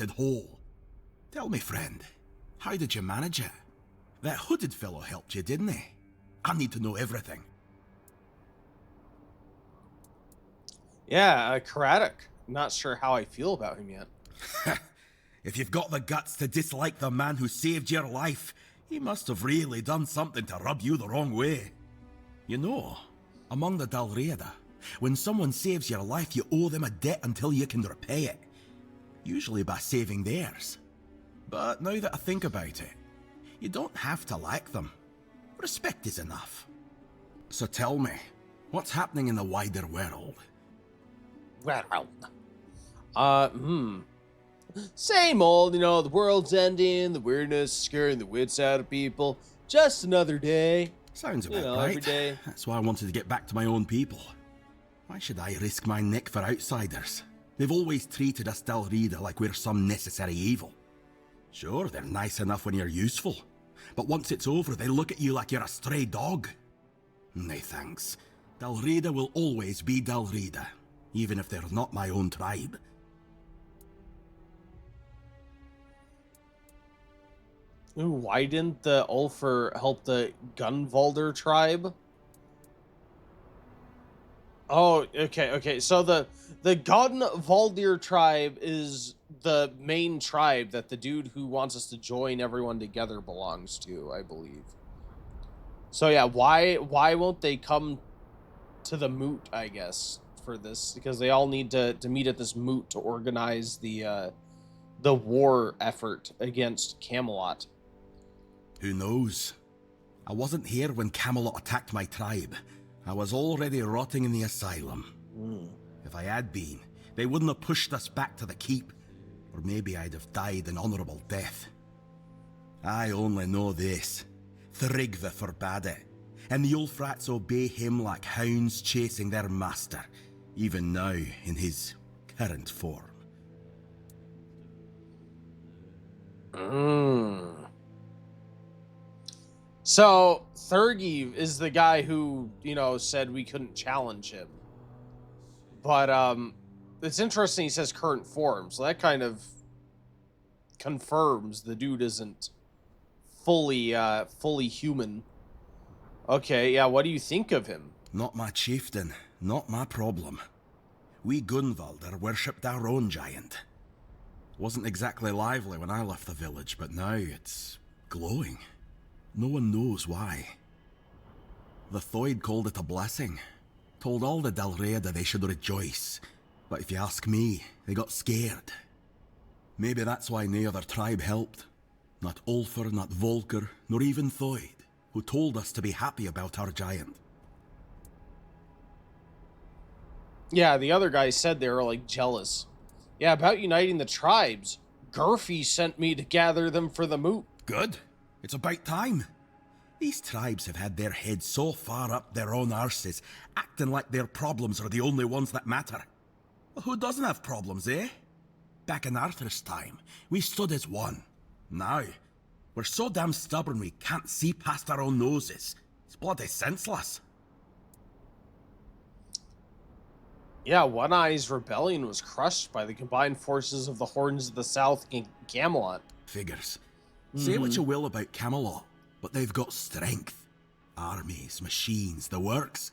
accursed hole. Tell me, friend, how did you manage it? That hooded fellow helped you, didn't he? I need to know everything. Yeah, Karatic. Not sure how I feel about him yet. If you've got the guts to dislike the man who saved your life, he must have really done something to rub you the wrong way. You know, among the Dalriada, when someone saves your life, you owe them a debt until you can repay it. Usually by saving theirs. But now that I think about it, you don't have to like them. Respect is enough. So tell me, what's happening in the wider world? Same old, you know, the world's ending, the weirdness scaring the wits out of people. Just another day. Sounds about right. Every day. That's why I wanted to get back to my own people. Why should I risk my neck for outsiders? They've always treated us Dalriada like we're some necessary evil. Sure, they're nice enough when you're useful, but once it's over, they look at you like you're a stray dog. Nay thanks. Dalriada will always be Dalriada, even if they're not my own tribe. Ooh, why didn't the Ulfr help the Gunvalder tribe? Oh, okay. So the Gunvaldir tribe is the main tribe that the dude who wants us to join everyone together belongs to, I believe. So yeah, why won't they come to the moot, I guess, for this? Because they all need to meet at this moot to organize the war effort against Camelot. Who knows? I wasn't here when Camelot attacked my tribe. I was already rotting in the asylum. If I had been, they wouldn't have pushed us back to the keep. Or maybe I'd have died an honourable death. I only know this. Thrigve forbade it, and the Ulfrats obey him like hounds chasing their master, even now in his current form. So, Thurgiv is the guy who, you know, said we couldn't challenge him. But, it's interesting he says current form, so that kind of confirms the dude isn't fully human. Okay, yeah, what do you think of him? Not my chieftain, not my problem. We Gunvalder worshipped our own giant. Wasn't exactly lively when I left the village, but now it's glowing. No one knows why. The Thoid called it a blessing. Told all the Dalriada they should rejoice. But if you ask me, they got scared. Maybe that's why no other tribe helped. Not Ulfr, not Volker, nor even Thoid, who told us to be happy about our giant. Yeah, the other guys said they were, like, jealous. Yeah, about uniting the tribes. Gurfi sent me to gather them for the moot. Good. It's about time. These tribes have had their heads so far up their own arses, acting like their problems are the only ones that matter. Well, who doesn't have problems, eh? Back in Arthur's time, we stood as one. Now, we're so damn stubborn we can't see past our own noses. It's bloody senseless. Yeah, One Eye's rebellion was crushed by the combined forces of the Horns of the South and Camelot. Figures. Say what you will about Camelot, but they've got strength. Armies, machines, the works.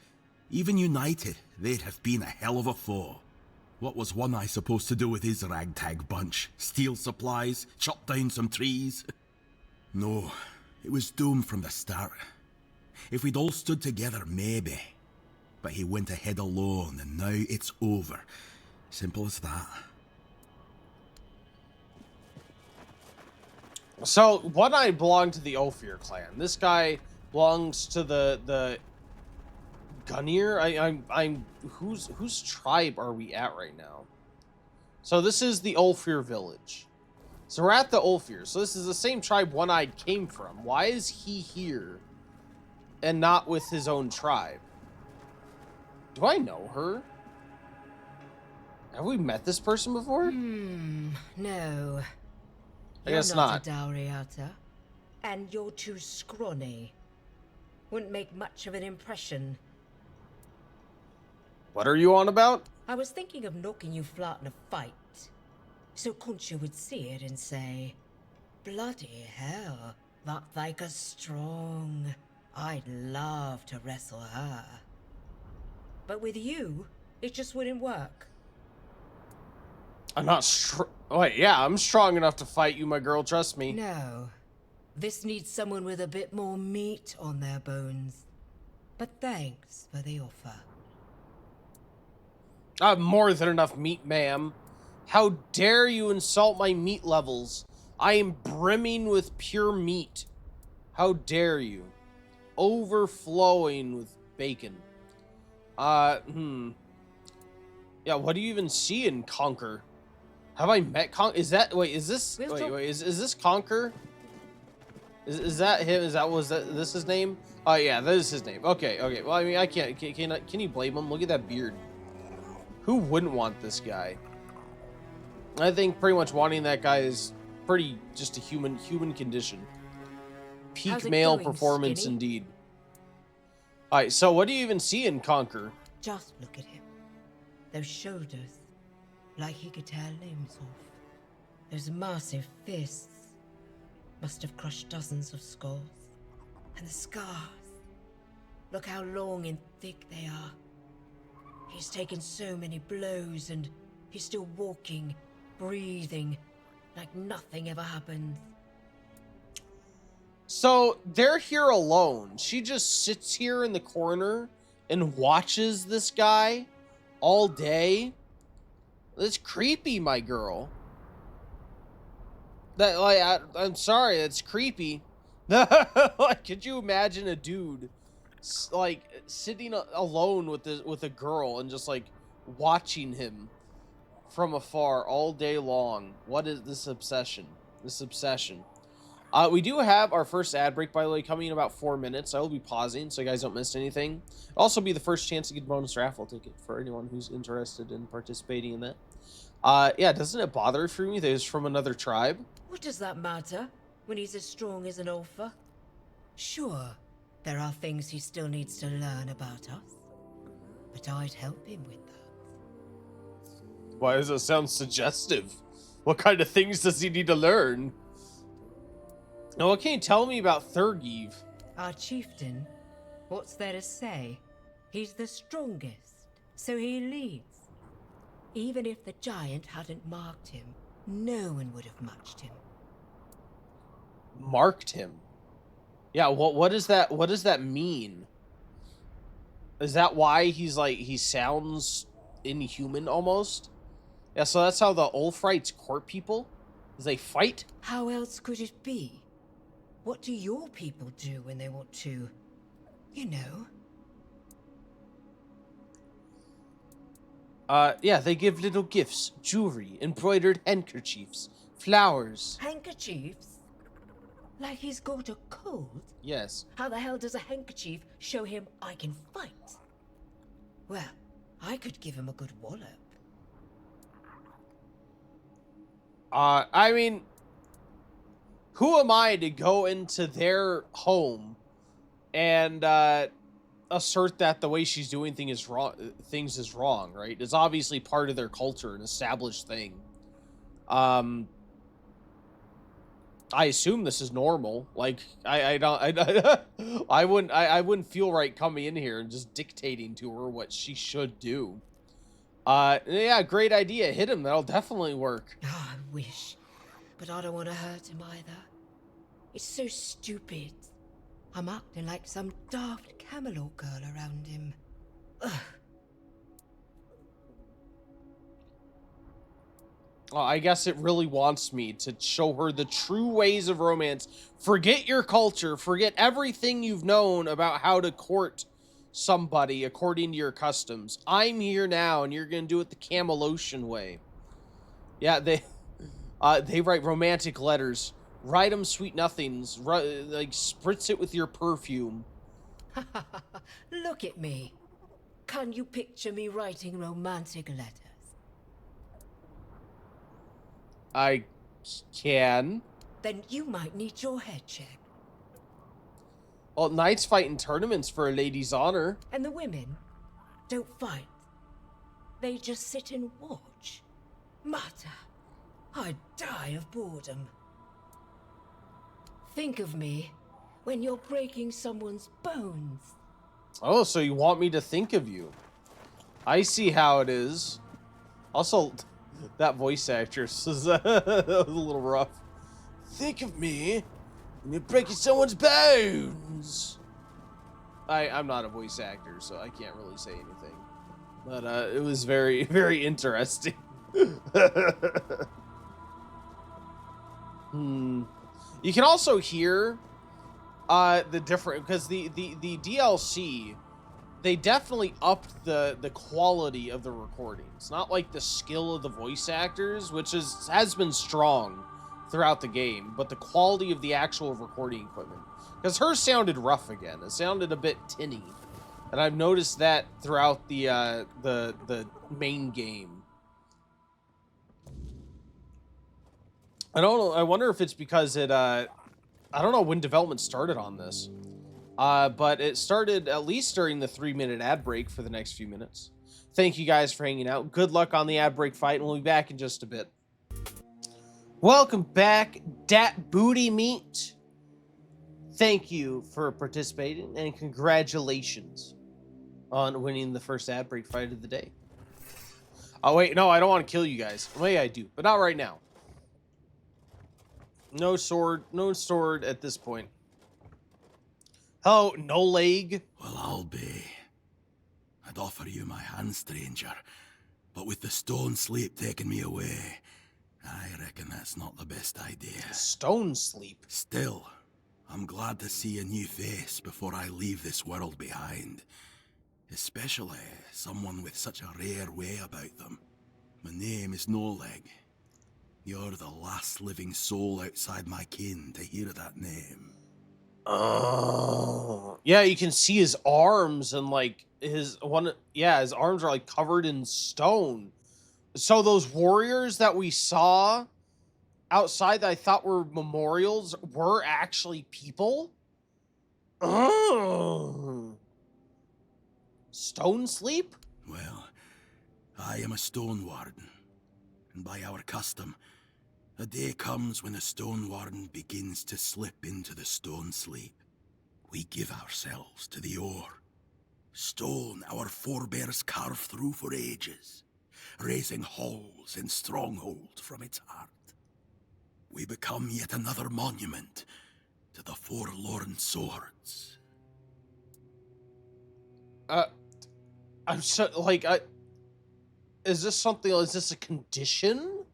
Even united, they'd have been a hell of a foe. What was One Eye supposed to do with his ragtag bunch? Steal supplies? Chop down some trees? No, it was doomed from the start. If we'd all stood together, maybe. But he went ahead alone, and now it's over. Simple as that. So, One Eye belonged to the Ophir clan. This guy belongs to the Gunir. I'm whose tribe are we at right now? So this is the Ophir village. So we're at the Ophir. So this is the same tribe One Eye came from. Why is he here and not with his own tribe? Do I know her? Have we met this person before? No. I guess You're not. a Dalriata, and you're too scrawny. Wouldn't make much of an impression. What are you on about? I was thinking of knocking you flat in a fight. So Concha would see it and say, bloody hell, that Thyka's strong. I'd love to wrestle her. But with you, it just wouldn't work. I'm not strong. Wait, yeah, I'm strong enough to fight you, my girl. Trust me. No. This needs someone with a bit more meat on their bones. But thanks for the offer. I have more than enough meat, ma'am. How dare you insult my meat levels? I am brimming with pure meat. How dare you? Overflowing with bacon. Yeah, what do you even see in Conquer? Have I met Conquer? Is that, wait, is this, is this Conquer? Is that him? This his name? Oh yeah, that is his name. Okay. Well, I mean, I can't, can you blame him? Look at that beard. Who wouldn't want this guy? I think pretty much wanting that guy is pretty just a human condition. Peak male performance, skinny? indeed. Alright, so what do you even see in Conquer? Just look at him. Those shoulders, like he could tear limbs off. Those massive fists must have crushed dozens of skulls. And the scars. Look how long and thick they are. He's taken so many blows and he's still walking, breathing, like nothing ever happened. So they're here alone. She just sits here in the corner and watches this guy all day. That's creepy, my girl. That, like, I'm sorry, that's creepy. Like, could you imagine a dude like sitting alone with a girl and just like watching him from afar all day long? What is this obsession? We do have our first ad break, by the way, coming in about 4 minutes. I will be pausing so you guys don't miss anything. It'll also be the first chance to get a bonus raffle ticket for anyone who's interested in participating in that. Yeah, doesn't it bother for me that he's from another tribe? What does that matter when he's as strong as an Ulfa? Sure, there are things he still needs to learn about us, but I'd help him with that. Why does that sound suggestive? What kind of things does he need to learn? Now, what can you tell me about Thurgiv? Our chieftain, what's there to say? He's the strongest, so he leads. Even if the giant hadn't marked him, no one would have matched him. Marked him? Yeah, what does that mean? Is that why he's like, he sounds inhuman almost? Yeah, so that's how the Ulfrites court people? Is they fight? How else could it be? What do your people do when they want to, you know? Yeah, they give little gifts, jewelry, embroidered handkerchiefs, flowers. Handkerchiefs? Like he's got a cold? Yes. How the hell does a handkerchief show him I can fight? Well, I could give him a good wallop. I mean, who am I to go into their home and assert that the way she's doing things is wrong, right? It's obviously part of their culture, an established thing. I assume this is normal. Like, I wouldn't feel right coming in here and just dictating to her what she should do. Yeah, great idea. Hit him. That'll definitely work. Oh, I wish. But I don't want to hurt him either. It's so stupid. I'm acting like some daft Camelot girl around him. Ugh. I guess it really wants me to show her the true ways of romance. Forget your culture. Forget everything you've known about how to court somebody according to your customs. I'm here now, and you're going to do it the Camelotian way. Yeah, they write romantic letters. Write them sweet nothings. Like, spritz it with your perfume. Look at me. Can you picture me writing romantic letters? I can. Then you might need your head checked. Well, knights fight in tournaments for a lady's honor. And the women don't fight. They just sit and watch. Mata, I'd die of boredom. Think of me when you're breaking someone's bones. Oh, so you want me to think of you? I see how it is. Also, that voice actress is a little rough. Think of me when you're breaking someone's bones. I'm not a voice actor, so I can't really say anything. But it was very, very interesting. You can also hear the different, because the DLC, they definitely upped the quality of the recordings. Not like the skill of the voice actors, which has been strong throughout the game, but the quality of the actual recording equipment. Because hers sounded rough again. It sounded a bit tinny. And I've noticed that throughout the main game. I don't know. I wonder if it's because it, I don't know when development started on this. But it started at least during the 3-minute ad break for the next few minutes. Thank you guys for hanging out. Good luck on the ad break fight, and we'll be back in just a bit. Welcome back, Dat Booty Meat. Thank you for participating, and congratulations on winning the first ad break fight of the day. Oh, wait, no, I don't want to kill you guys. Maybe I do, but not right now. No sword at this point. Oh, no leg. Well, I'll be. I'd offer you my hand, stranger, but with the stone sleep taking me away, I reckon that's not the best idea. Stone sleep? Still, I'm glad to see a new face before I leave this world behind. Especially someone with such a rare way about them. My name is No Leg. You're the last living soul outside my kin to hear that name. Oh. Yeah, you can see his arms and like his arms are like covered in stone. So those warriors that we saw outside that I thought were memorials were actually people? Oh. Stone sleep? Well, I am a stone warden, and by our custom, a day comes when the stone warden begins to slip into the stone sleep. We give ourselves to the ore. Stone our forebears carved through for ages, raising halls and strongholds from its heart. We become yet another monument to the forlorn swords. I'm so like is this a condition?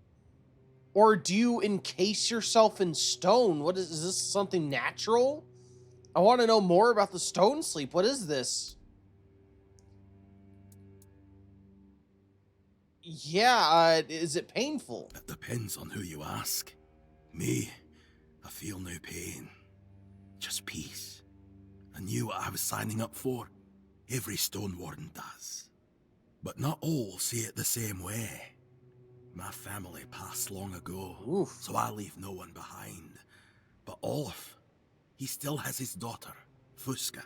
Or do you encase yourself in stone? Is this something natural? I want to know more about the stone sleep. What is this? Yeah, is it painful? That depends on who you ask. Me, I feel no pain. Just peace. I knew what I was signing up for. Every stone warden does. But not all see it the same way. My family passed long ago, Oof. so I leave no one behind. But Olaf, he still has his daughter, Fuska.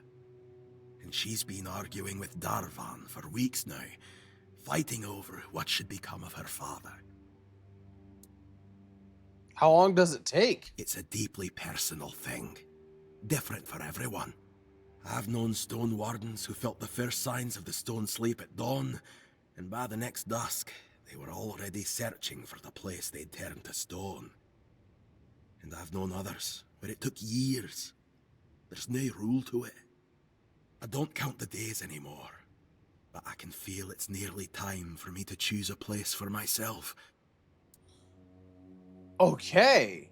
And she's been arguing with Darvan for weeks now, fighting over what should become of her father. How long does it take? It's a deeply personal thing, different for everyone. I've known stone wardens who felt the first signs of the stone sleep at dawn, and by the next dusk, they were already searching for the place they'd turned to stone. And I've known others where it took years. There's no rule to it. I don't count the days anymore, but I can feel it's nearly time for me to choose a place for myself. Okay.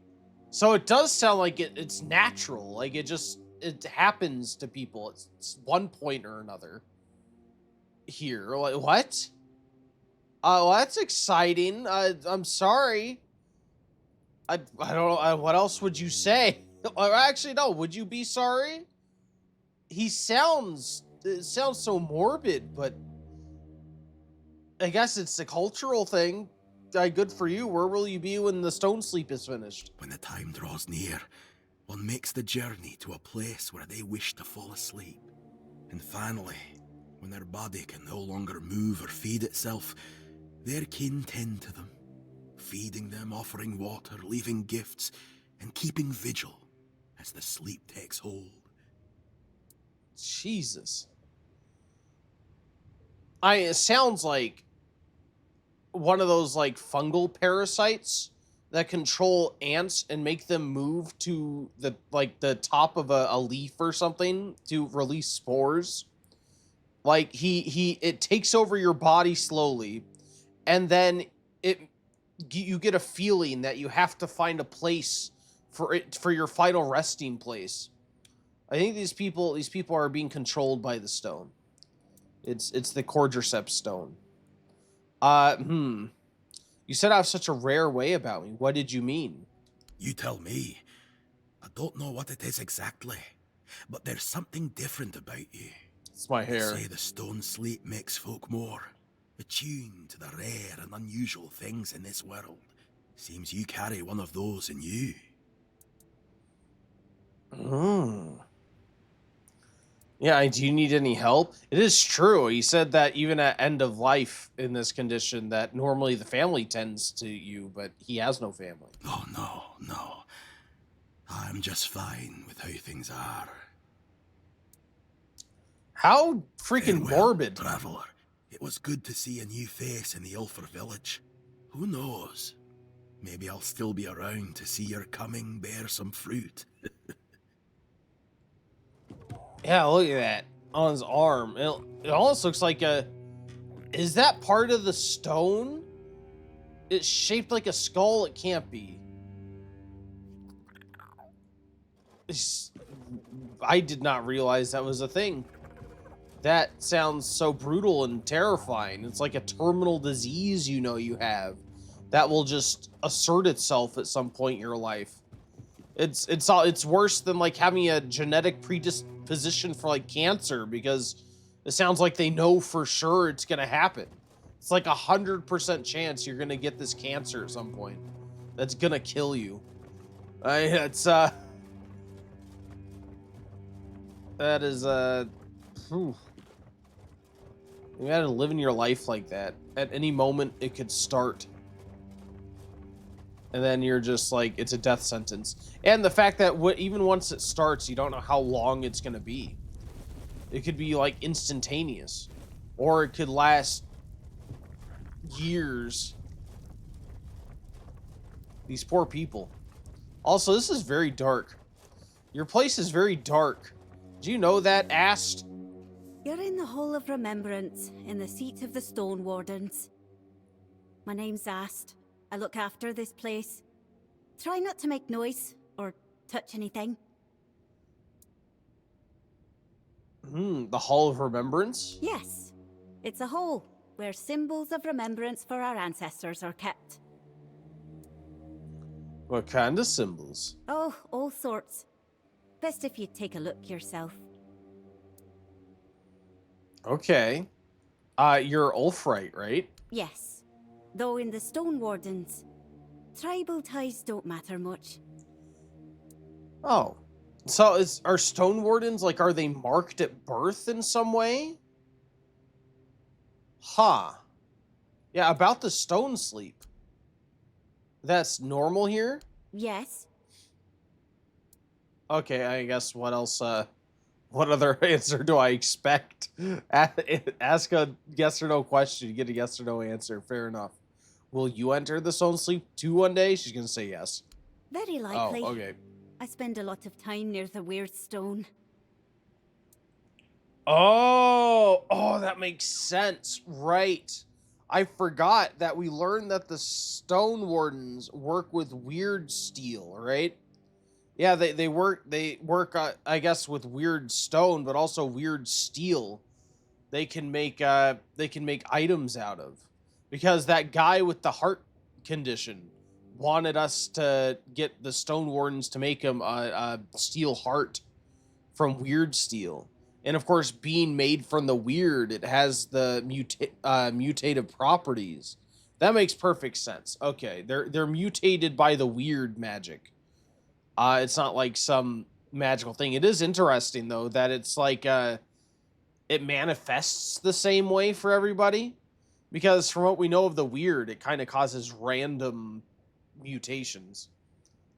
So it does sound like it's natural. Like it happens to people. It's one point or another. Here. Like, what? Well, that's exciting. I'm sorry. I don't know. What else would you say? Or actually, no. Would you be sorry? It sounds so morbid, but I guess it's a cultural thing. Good for you. Where will you be when the stone sleep is finished? When the time draws near, one makes the journey to a place where they wish to fall asleep. And finally, when their body can no longer move or feed itself, their kin tend to them, feeding them, offering water, leaving gifts, and keeping vigil as the sleep takes hold. Jesus. It sounds like one of those like fungal parasites that control ants and make them move to the top of a leaf or something to release spores. Like it takes over your body slowly, and then you get a feeling that you have to find a place for your final resting place. I think these people are being controlled by the stone. It's the Cordyceps stone. You said I have such a rare way about me. What did you mean? You tell me. I don't know what it is exactly, but there's something different about you. It's my They hair. say the stone sleep makes folk more attuned to the rare and unusual things in this world. Seems you carry one of those in you. Yeah, do you need any help? It is true. He said that even at end of life in this condition, that normally the family tends to you, but he has no family. Oh, no. I'm just fine with how things are. How freaking Farewell, morbid. traveler. It was good to see a new face in the Ulfer village. Who knows? Maybe I'll still be around to see your coming bear some fruit. Yeah, look at that. On his arm. It almost looks like a... Is that part of the stone? It's shaped like a skull? It can't be. I did not realize that was a thing. That sounds so brutal and terrifying. It's like a terminal disease you have that will just assert itself at some point in your life. It's worse than like having a genetic predisposition for like cancer, because it sounds like they know for sure it's gonna happen. It's like 100% chance you're gonna get this cancer at some point that's gonna kill you. That is whew. You gotta live in your life like that. At any moment, it could start. And then you're just like, it's a death sentence. And the fact that even once it starts, you don't know how long it's gonna be. It could be like instantaneous. Or it could last years. These poor people. Also, this is very dark. Your place is very dark. Do you know that, Ast? You're in the Hall of Remembrance, in the seat of the Stone Wardens. My name's Ast. I look after this place. Try not to make noise, or touch anything. The Hall of Remembrance? Yes. It's a hall, where symbols of remembrance for our ancestors are kept. What kind of symbols? Oh, all sorts. Best if you take a look yourself. Okay. You're Ulfrite, right? Yes. Though in the Stone Wardens, tribal ties don't matter much. Oh. So are Stone Wardens, like, are they marked at birth in some way? Huh. Yeah, about the stone sleep. That's normal here? Yes. Okay, I guess what else, what other answer do I expect? Ask a yes or no question, you get a yes or no answer. Fair enough. Will you enter the stone sleep too one day? She's gonna say yes. Very likely. Oh, okay. I spend a lot of time near the weird stone. Oh, that makes sense. Right. I forgot that we learned that the Stone Wardens work with weird steel, right? Yeah, they work I guess with weird stone, but also weird steel. They can make items out of. Because that guy with the heart condition wanted us to get the Stone Wardens to make him a steel heart from weird steel. And of course, being made from the weird, it has the mutative properties. That makes perfect sense. Okay, they're mutated by the weird magic. It's not like some magical thing. It is interesting though that it's like it manifests the same way for everybody. Because from what we know of the weird, it kind of causes random mutations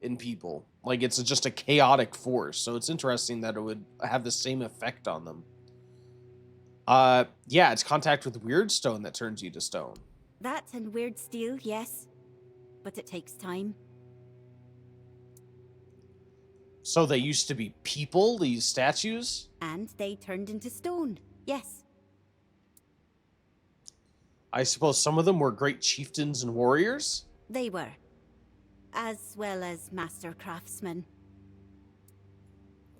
in people. Like, it's just a chaotic force. So it's interesting that it would have the same effect on them. Yeah, it's contact with weird stone that turns you to stone. That and weird steel, yes. But it takes time. So they used to be people, these statues? And they turned into stone, yes. I suppose some of them were great chieftains and warriors? They were. As well as master craftsmen.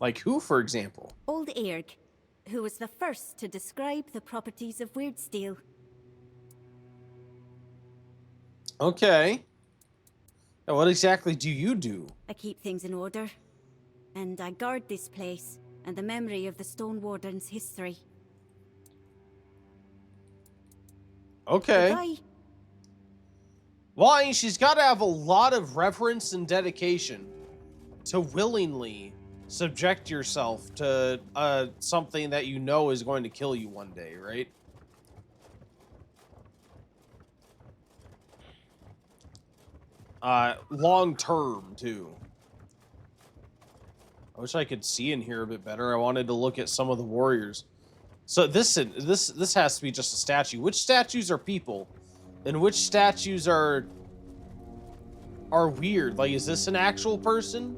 Like who, for example? Old Airg, who was the first to describe the properties of weird steel. Okay. Now, what exactly do you do? I keep things in order. And I guard this place and the memory of the Stone Warden's history. Okay. Goodbye. Why, she's got to have a lot of reverence and dedication to willingly subject yourself to something that you know is going to kill you one day, right? Long term, too. I wish I could see in here a bit better. I wanted to look at some of the warriors. So this has to be just a statue. Which statues are people? And which statues are weird? Like, is this an actual person?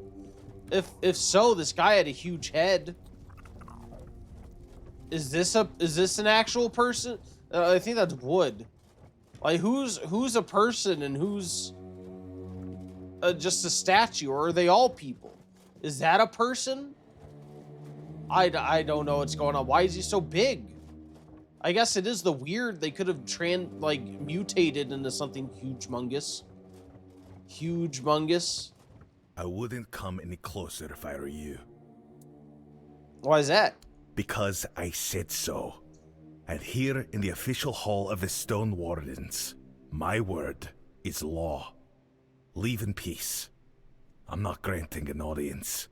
If so, this guy had a huge head. Is this an actual person? I think that's wood. Like, who's a person and who's just a statue, or are they all people? Is that a person? I don't know what's going on. Why is he so big? I guess it is the weird. They could have mutated into something huge-mungus. Huge-mungus. I wouldn't come any closer if I were you. Why is that? Because I said so. And here in the official hall of the Stone Wardens, my word is law. Leave in peace. I'm not granting an audience.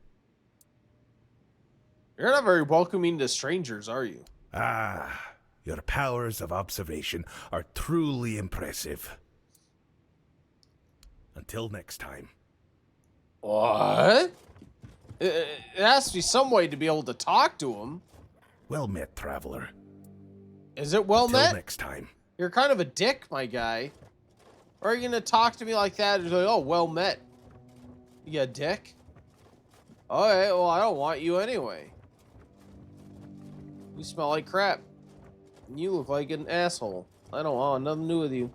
You're not very welcoming to strangers, are you? Ah, your powers of observation are truly impressive. Until next time. What? It has to be some way to be able to talk to him. Well met, traveler. Is it well met? Until next time. You're kind of a dick, my guy. Or are you gonna talk to me like that? And like, oh, well met. You dick. Alright, well, I don't want you anyway. You smell like crap. And you look like an asshole. I don't want nothing to do with you.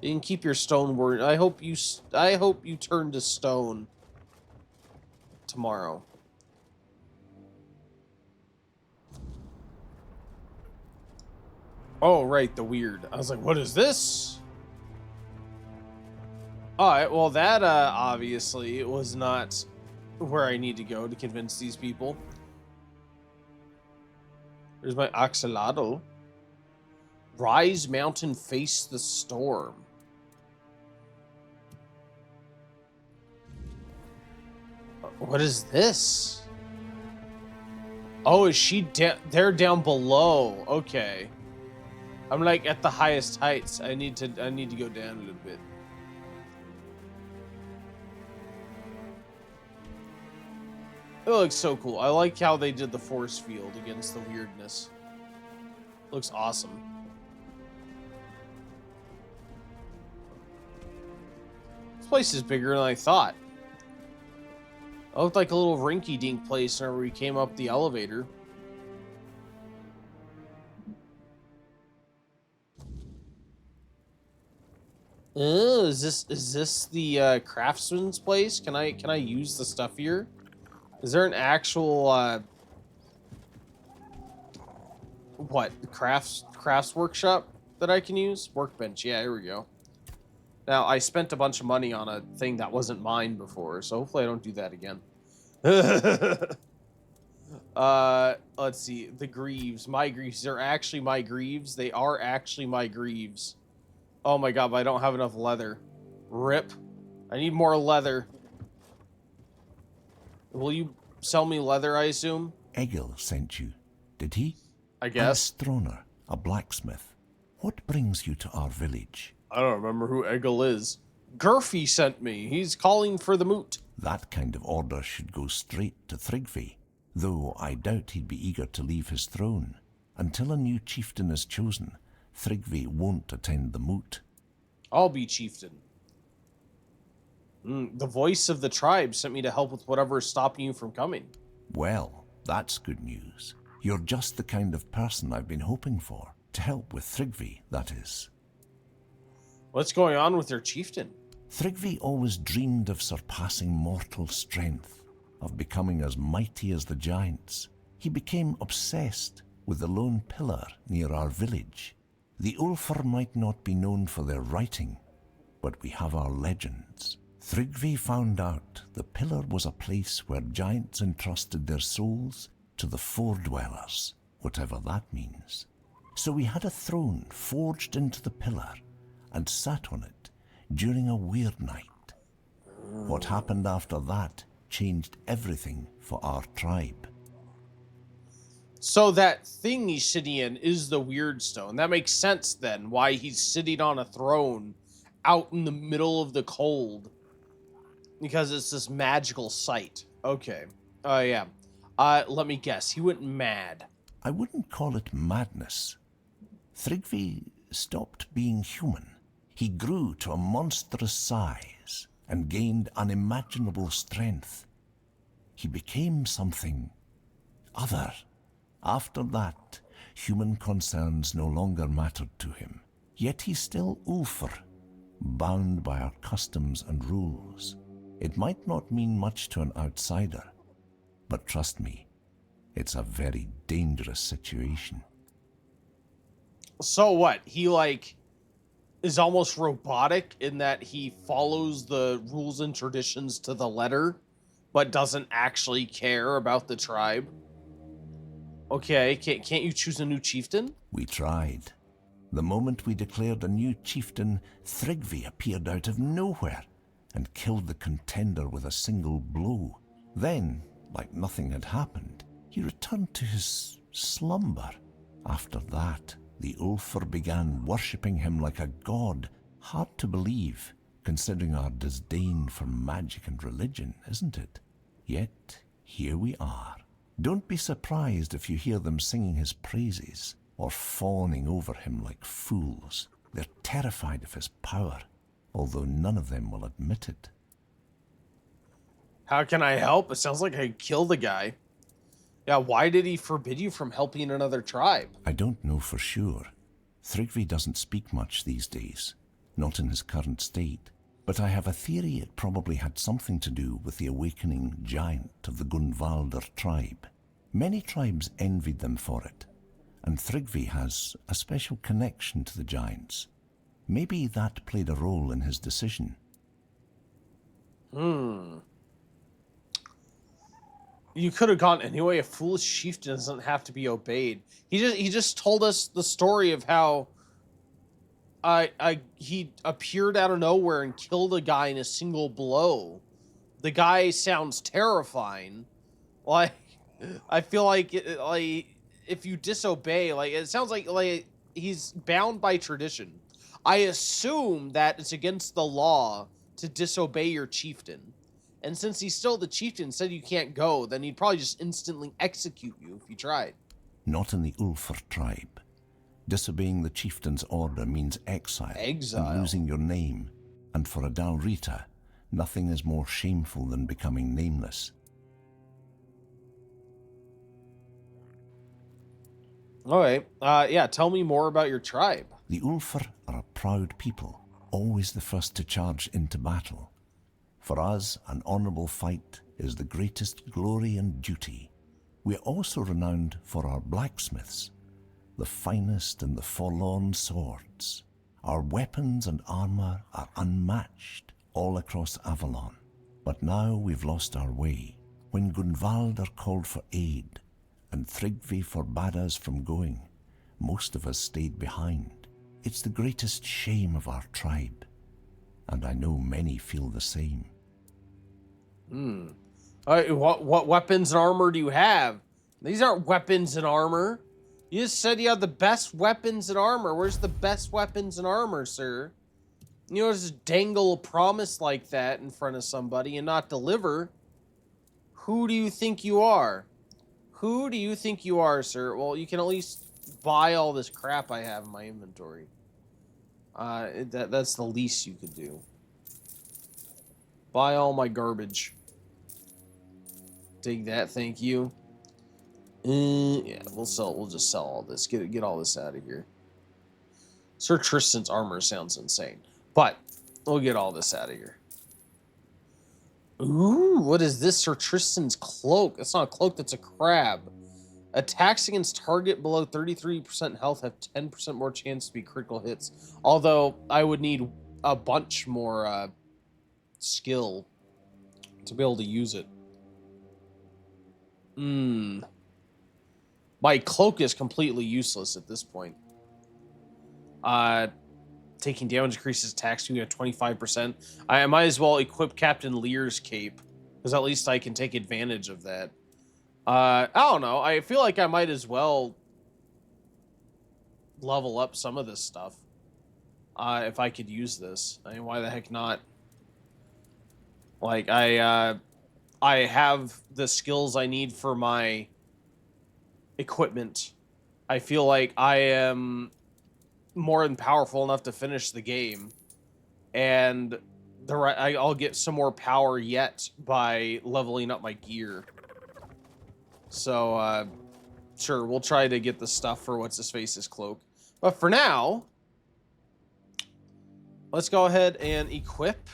You can keep your stone word. I hope you turn to stone tomorrow. Oh, right, the weird. I was like, what is this? Alright, well, that obviously was not where I need to go to convince these people. There's my axolotl. Rise, mountain, face the storm. What is this? Oh, is she they're down below? Okay. I'm like at the highest heights. I need to go down a little bit. It looks so cool. I like how they did the force field against the weirdness. Looks awesome. This place is bigger than I thought. It looked like a little rinky-dink place whenever we came up the elevator. Is this the craftsman's place? Can I use the stuff here? Is there an actual crafts workshop that I can use? Workbench, yeah, here we go. Now, I spent a bunch of money on a thing that wasn't mine before, so hopefully I don't do that again. Let's see. The greaves. My greaves. They're actually my greaves. They are actually my greaves. Oh my god, but I don't have enough leather. Rip. I need more leather. Will you sell me leather, I assume? Egil sent you, did he? I guess. A stroner, a blacksmith. What brings you to our village? I don't remember who Egil is. Gurfy sent me. He's calling for the moot. That kind of order should go straight to Thrigvi, though I doubt he'd be eager to leave his throne. Until a new chieftain is chosen, Thrigvi won't attend the moot. I'll be chieftain. The voice of the tribe sent me to help with whatever is stopping you from coming. Well, that's good news. You're just the kind of person I've been hoping for. To help with Thrigvi, that is. What's going on with your chieftain? Thrigvi always dreamed of surpassing mortal strength, of becoming as mighty as the giants. He became obsessed with the lone pillar near our village. The Ulfr might not be known for their writing, but we have our legends. Thrigvi found out the pillar was a place where giants entrusted their souls to the Fordwellers, whatever that means. So we had a throne forged into the pillar and sat on it during a weird night. What happened after that changed everything for our tribe. So that thing he's sitting in is the Weird Stone. That makes sense then, why he's sitting on a throne out in the middle of the cold. Because it's this magical site. Okay. Oh, yeah. Let me guess. He went mad. I wouldn't call it madness. Thrigvi stopped being human. He grew to a monstrous size and gained unimaginable strength. He became something other. After that, human concerns no longer mattered to him. Yet he's still Ulfr, bound by our customs and rules. It might not mean much to an outsider, but trust me, it's a very dangerous situation. So what? He, is almost robotic in that he follows the rules and traditions to the letter, but doesn't actually care about the tribe? Okay, can't you choose a new chieftain? We tried. The moment we declared a new chieftain, Thrigvi appeared out of nowhere and killed the contender with a single blow. Then, like nothing had happened, he returned to his slumber. After that, the Ulfr began worshipping him like a god. Hard to believe, considering our disdain for magic and religion, isn't it? Yet, here we are. Don't be surprised if you hear them singing his praises or fawning over him like fools. They're terrified of his power, although none of them will admit it. How can I help? It sounds like I killed the guy. Yeah, why did he forbid you from helping another tribe? I don't know for sure. Thrigvi doesn't speak much these days, not in his current state. But I have a theory it probably had something to do with the awakening giant of the Gunvalder tribe. Many tribes envied them for it, and Thrigvi has a special connection to the giants. Maybe that played a role in his decision. You could have gone anyway. A foolish chieftain doesn't have to be obeyed. He just told us the story of how he appeared out of nowhere and killed a guy in a single blow. The guy sounds terrifying. Like, I feel like if you disobey, it sounds like he's bound by tradition. I assume that it's against the law to disobey your chieftain. And since he's still the chieftain, said you can't go, then he'd probably just instantly execute you if you tried. Not in the Ulfr tribe. Disobeying the chieftain's order means exile. And losing your name. And for a Dalrita, nothing is more shameful than becoming nameless. Alright, yeah, tell me more about your tribe. The Ulfr are a proud people, always the first to charge into battle. For us, an honourable fight is the greatest glory and duty. We are also renowned for our blacksmiths, the finest and the forlorn swords. Our weapons and armour are unmatched all across Avalon. But now we've lost our way. When Gunvalder called for aid, and Thrigvi forbade us from going, most of us stayed behind. It's the greatest shame of our tribe, and I know many feel the same. What weapons and armor do you have? These aren't weapons and armor. You just said you have the best weapons and armor. Where's the best weapons and armor, sir? You know, just dangle a promise like that in front of somebody and not deliver. Who do you think you are? Who do you think you are, sir? Well, you can at least buy all this crap I have in my inventory. That's the least you could do. Buy all my garbage. Dig that, thank you. Yeah, we'll just sell all this. Get all this out of here. Sir Tristan's armor sounds insane, but we'll get all this out of here. Ooh, what is this? Sir Tristan's cloak. That's not a cloak, that's a crab. Attacks against target below 33% health have 10% more chance to be critical hits. Although I would need a bunch more skill to be able to use it. My cloak is completely useless at this point. Taking damage increases attack speed at 25%. I might as well equip Captain Lear's cape, because at least I can take advantage of that. I don't know. I feel like I might as well level up some of this stuff. If I could use this. I mean, why the heck not? Like, I have the skills I need for my equipment. I feel like I am more than powerful enough to finish the game, and I'll get some more power yet by leveling up my gear. So, sure, we'll try to get the stuff for what's-his-face's cloak. But for now, let's go ahead and equip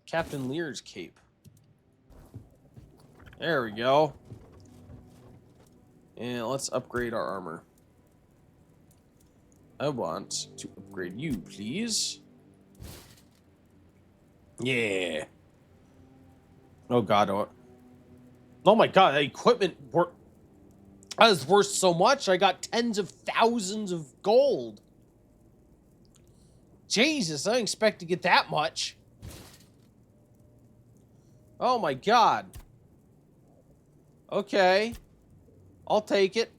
Captain Lear's cape. There we go. And let's upgrade our armor. I want to upgrade you, please. Yeah. Oh god, oh my god, that equipment that is worth so much. I got tens of thousands of gold. Jesus, I didn't expect to get that much. Oh my god. Okay. I'll take it.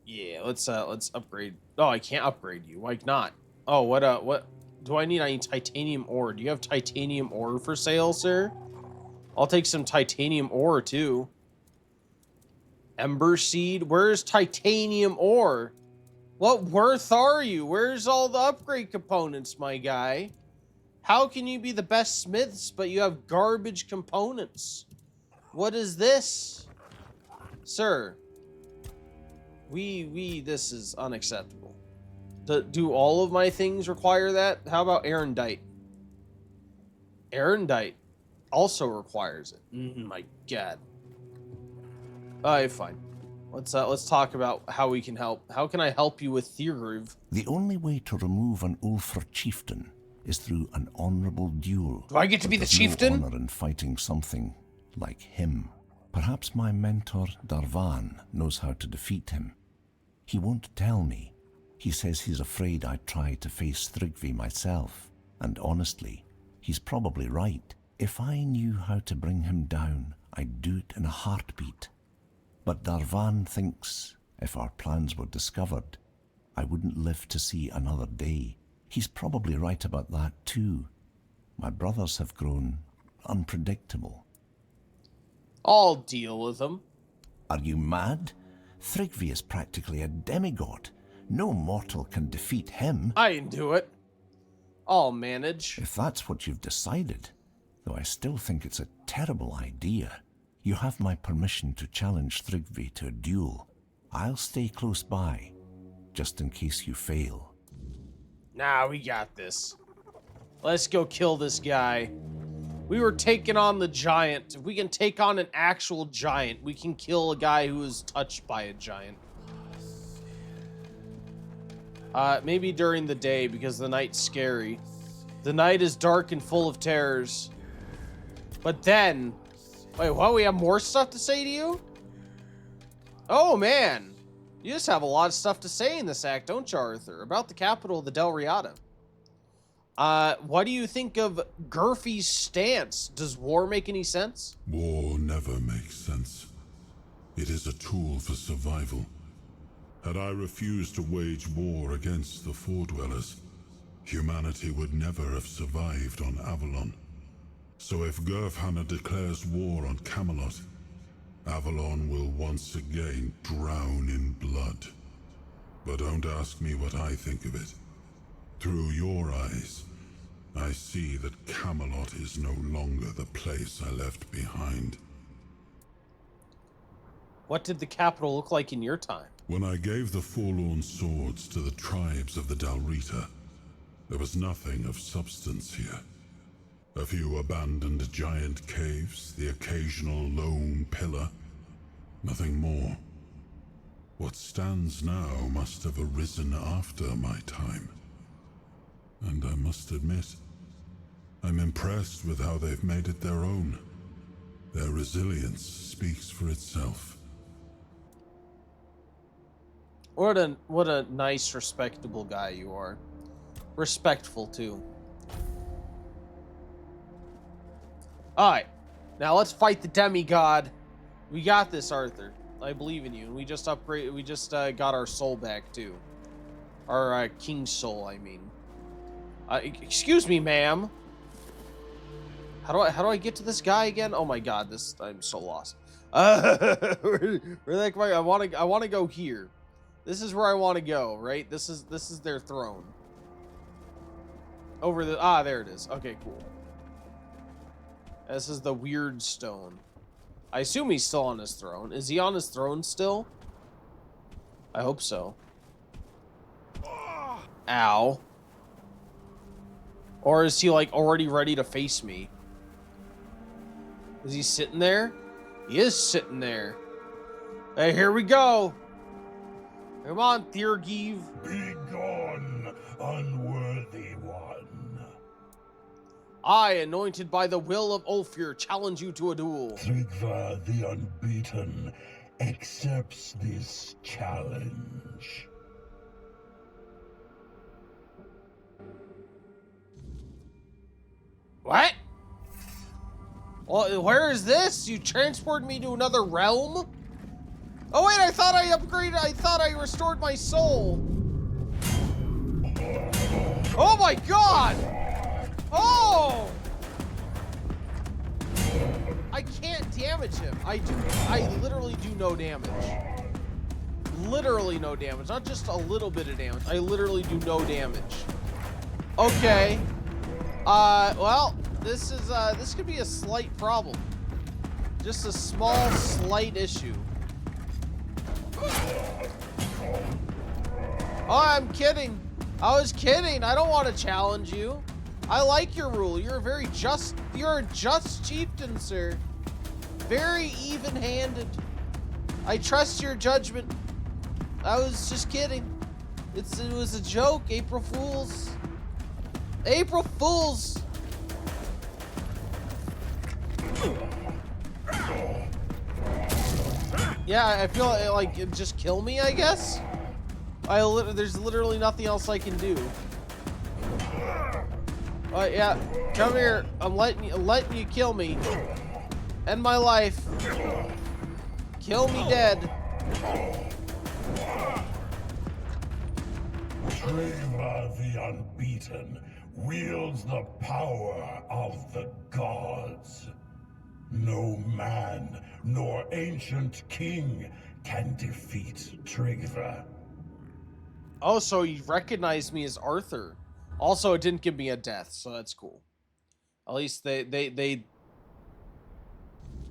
Yeah, let's upgrade. Oh, I can't upgrade you. Why not? Oh, what do I need? I need titanium ore. Do you have titanium ore for sale, sir? I'll take some titanium ore too. Ember seed. Where's titanium ore? What worth are you? Where's all the upgrade components, my guy? How can you be the best smiths, but you have garbage components? What is this? Sir, this is unacceptable. Do all of my things require that? How about Erendite? Erendite also requires it. My god. Alright, fine. Let's talk about how we can help. How can I help you with Thiergriv? The only way to remove an Ulfr chieftain is through an honorable duel. Do I get to be the chieftain? No honor in fighting something like him. Perhaps my mentor, Darvan, knows how to defeat him. He won't tell me. He says he's afraid I'd try to face Thrygvi myself. And honestly, he's probably right. If I knew how to bring him down, I'd do it in a heartbeat. But Darvan thinks if our plans were discovered, I wouldn't live to see another day. He's probably right about that too. My brothers have grown unpredictable. I'll deal with them. Are you mad? Thrygvi is practically a demigod. No mortal can defeat him. I can do it. I'll manage. If that's what you've decided, though I still think it's a terrible idea. You have my permission to challenge Thrygvi to a duel. I'll stay close by, just in case you fail. Nah, we got this. Let's go kill this guy. We were taking on the giant. If we can take on an actual giant, we can kill a guy who is touched by a giant. Maybe during the day, because the night's scary. The night is dark and full of terrors. But then... Wait, what? We have more stuff to say to you? Oh, man. You just have a lot of stuff to say in this act, don't you, Arthur? About the capital of the Del Riata. What do you think of Gurfi's stance? Does war make any sense? War never makes sense. It is a tool for survival. Had I refused to wage war against the Foredwellers, humanity would never have survived on Avalon. So if Gurfhanna declares war on Camelot, Avalon will once again drown in blood. But don't ask me what I think of it. Through your eyes, I see that Camelot is no longer the place I left behind. What did the capital look like in your time? When I gave the forlorn swords to the tribes of the Dalrita, there was nothing of substance here. A few abandoned giant caves, the occasional lone pillar. Nothing more. What stands now must have arisen after my time. And I must admit, I'm impressed with how they've made it their own. Their resilience speaks for itself. What a nice, respectable guy you are. Respectful, too. Alright. Now let's fight the demigod. We got this, Arthur. I believe in you. We just got our soul back, too. Our, king's soul, I mean. Excuse me, ma'am. How do I get to this guy again? Oh my god, I'm so lost. Where the heck am I? I wanna go here. This is where I want to go, right? This is their throne. Over the there it is. Okay, cool. This is the weird stone. I assume he's still on his throne. Is he on his throne still? I hope so. Ow. Or is he like already ready to face me? Is he sitting there? He is sitting there. Hey, here we go. Come on, Thirgiv. Be gone, unworthy one. I, anointed by the will of Ulfir, challenge you to a duel. Tryggva the Unbeaten accepts this challenge. What? Well, where is this? You transported me to another realm? Oh wait, I thought I upgraded, I thought I restored my soul. Oh my god! Oh! I can't damage him. I literally do no damage. Literally no damage. Not just a little bit of damage. I literally do no damage. Okay. Well, this could be a slight problem. Just a small, slight issue. Oh, I'm kidding. I was kidding. I don't want to challenge you. I like your rule. You're a just chieftain, sir. Very even-handed. I trust your judgment. I was just kidding. It was a joke. April Fools. April Fools. Yeah, I feel like just kill me, I guess. There's literally nothing else I can do. Yeah, come here. I'm letting you kill me. End my life. Kill me dead. Tryggva the Unbeaten wields the power of the gods. No man nor ancient king can defeat Tryggva. Oh, so you recognized me as Arthur. Also, it didn't give me a death, so that's cool. At least they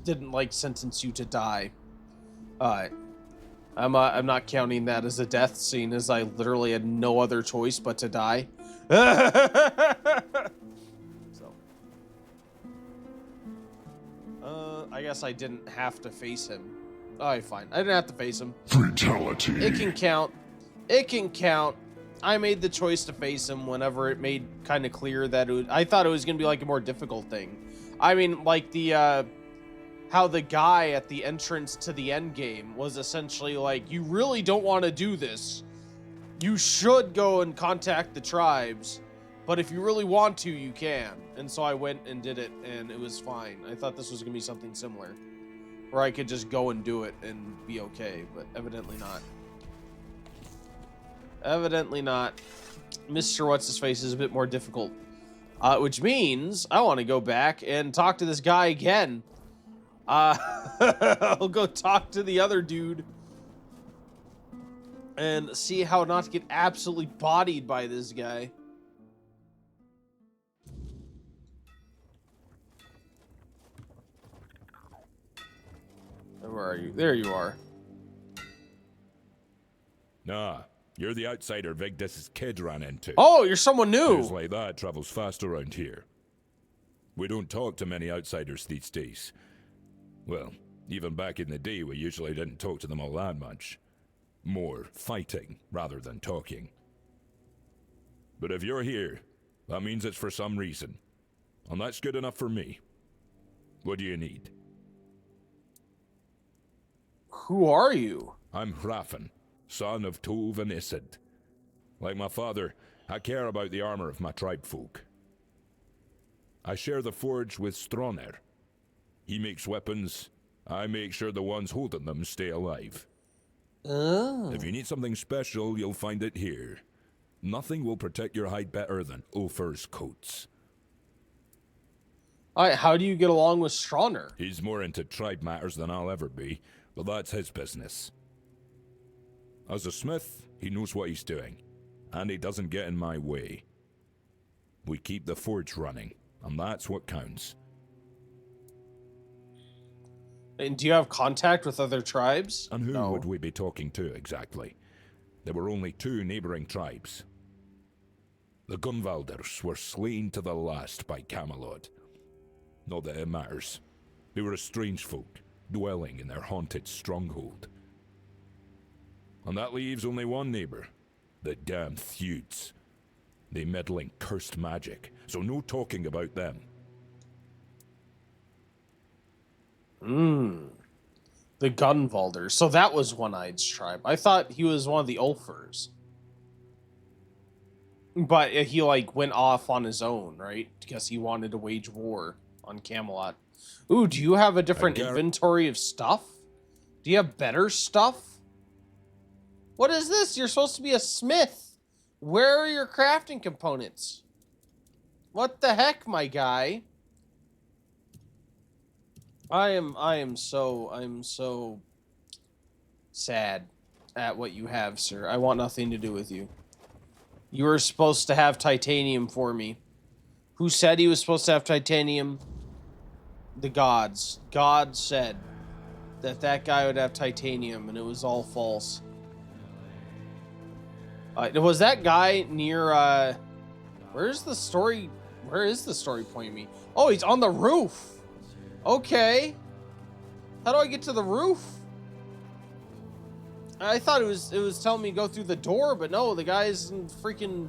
didn't like sentence you to die. Alright. I'm not counting that as a death scene, as I literally had no other choice but to die. So. I guess I didn't have to face him. Alright, fine. I didn't have to face him. Fatality. It can count. It can count. I made the choice to face him whenever it made kind of clear that I thought it was going to be like a more difficult thing. I mean, like how the guy at the entrance to the end game was essentially like, you really don't want to do this. You should go and contact the tribes, but if you really want to, you can. And so I went and did it, and it was fine. I thought this was going to be something similar. Or I could just go and do it and be okay, but evidently not. Evidently not. Mr. What's-His-Face is a bit more difficult. Which means I want to go back and talk to this guy again. I'll go talk to the other dude and see how not to get absolutely bodied by this guy. Where are you? There you are. Nah, you're the outsider Vigdis's kid ran into. Oh, you're someone new. News like that travels fast around here. We don't talk to many outsiders these days. Well, even back in the day, we usually didn't talk to them all that much. More fighting rather than talking. But if you're here, that means it's for some reason. And that's good enough for me. What do you need? Who are you? I'm Hrafn, son of Tov and Isid. Like my father, I care about the armor of my tribe folk. I share the forge with Stroner. He makes weapons, I make sure the ones holding them stay alive. Oh. If you need something special, you'll find it here. Nothing will protect your hide better than Ophir's coats. Alright, how do you get along with Stroner? He's more into tribe matters than I'll ever be, but that's his business. As a smith, he knows what he's doing, and he doesn't get in my way. We keep the forge running, and that's what counts. And do you have contact with other tribes? And who No. would we be talking to exactly? There were only 2 neighboring tribes. The Gunvalders were slain to the last by Camelot. Not that it matters. They were a strange folk, dwelling in their haunted stronghold. And that leaves only one neighbor, the damned Theuds. They meddle in cursed magic, so no talking about them. The Gunvalders. So that was One-Eye's tribe. I thought he was one of the Ulfers. But he, like, went off on his own, right? Because he wanted to wage war on Camelot. Ooh, do you have a different inventory of stuff? Do you have better stuff? What is this? You're supposed to be a smith. Where are your crafting components? What the heck, my guy? I'm so sad at what you have, sir. I want nothing to do with you. You were supposed to have titanium for me. Who said he was supposed to have titanium? The gods. God said that guy would have titanium, and it was all false. Was that guy near, where is the story pointing me? Oh, he's on the roof! Okay. How do I get to the roof? I thought it was telling me to go through the door, but no, the guy's in freaking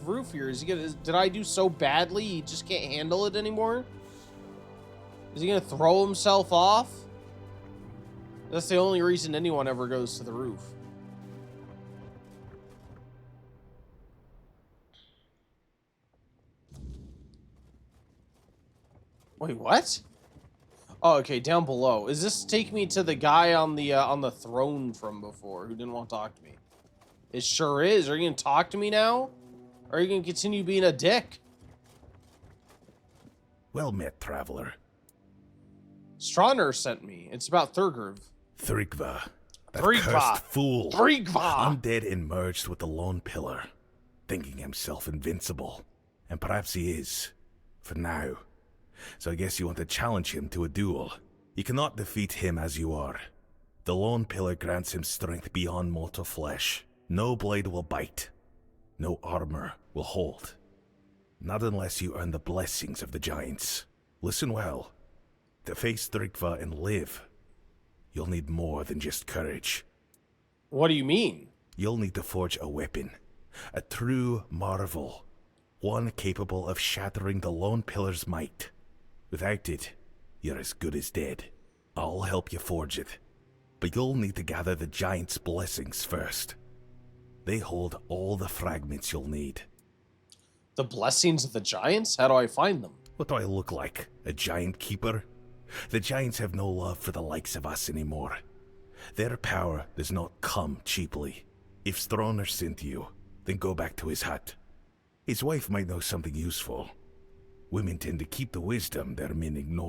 roof here. Did I do so badly he just can't handle it anymore? Is he gonna throw himself off? That's the only reason anyone ever goes to the roof. Wait, what? Oh, okay, down below. Is this take me to the guy on the throne from before who didn't want to talk to me? It sure is. Are you gonna talk to me now? Or are you gonna continue being a dick? Well met, traveler. Stroner sent me. It's about Thurgr. Thrigva. That Thrigva. cursed fool. Thrigva! Undead and merged with the Lone Pillar, thinking himself invincible. And perhaps he is. For now. So I guess you want to challenge him to a duel. You cannot defeat him as you are. The Lone Pillar grants him strength beyond mortal flesh. No blade will bite. No armor will hold. Not unless you earn the blessings of the giants. Listen well. To face Thrigva and live, you'll need more than just courage. What do you mean? You'll need to forge a weapon. A true marvel. One capable of shattering the Lone Pillar's might. Without it, you're as good as dead. I'll help you forge it. But you'll need to gather the giants' blessings first. They hold all the fragments you'll need. The blessings of the giants? How do I find them? What do I look like? A giant keeper? The Giants have no love for the likes of us anymore. Their power does not come cheaply. If Stroner sent you, then go back to his hut. His wife might know something useful. Women tend to keep the wisdom their men ignore.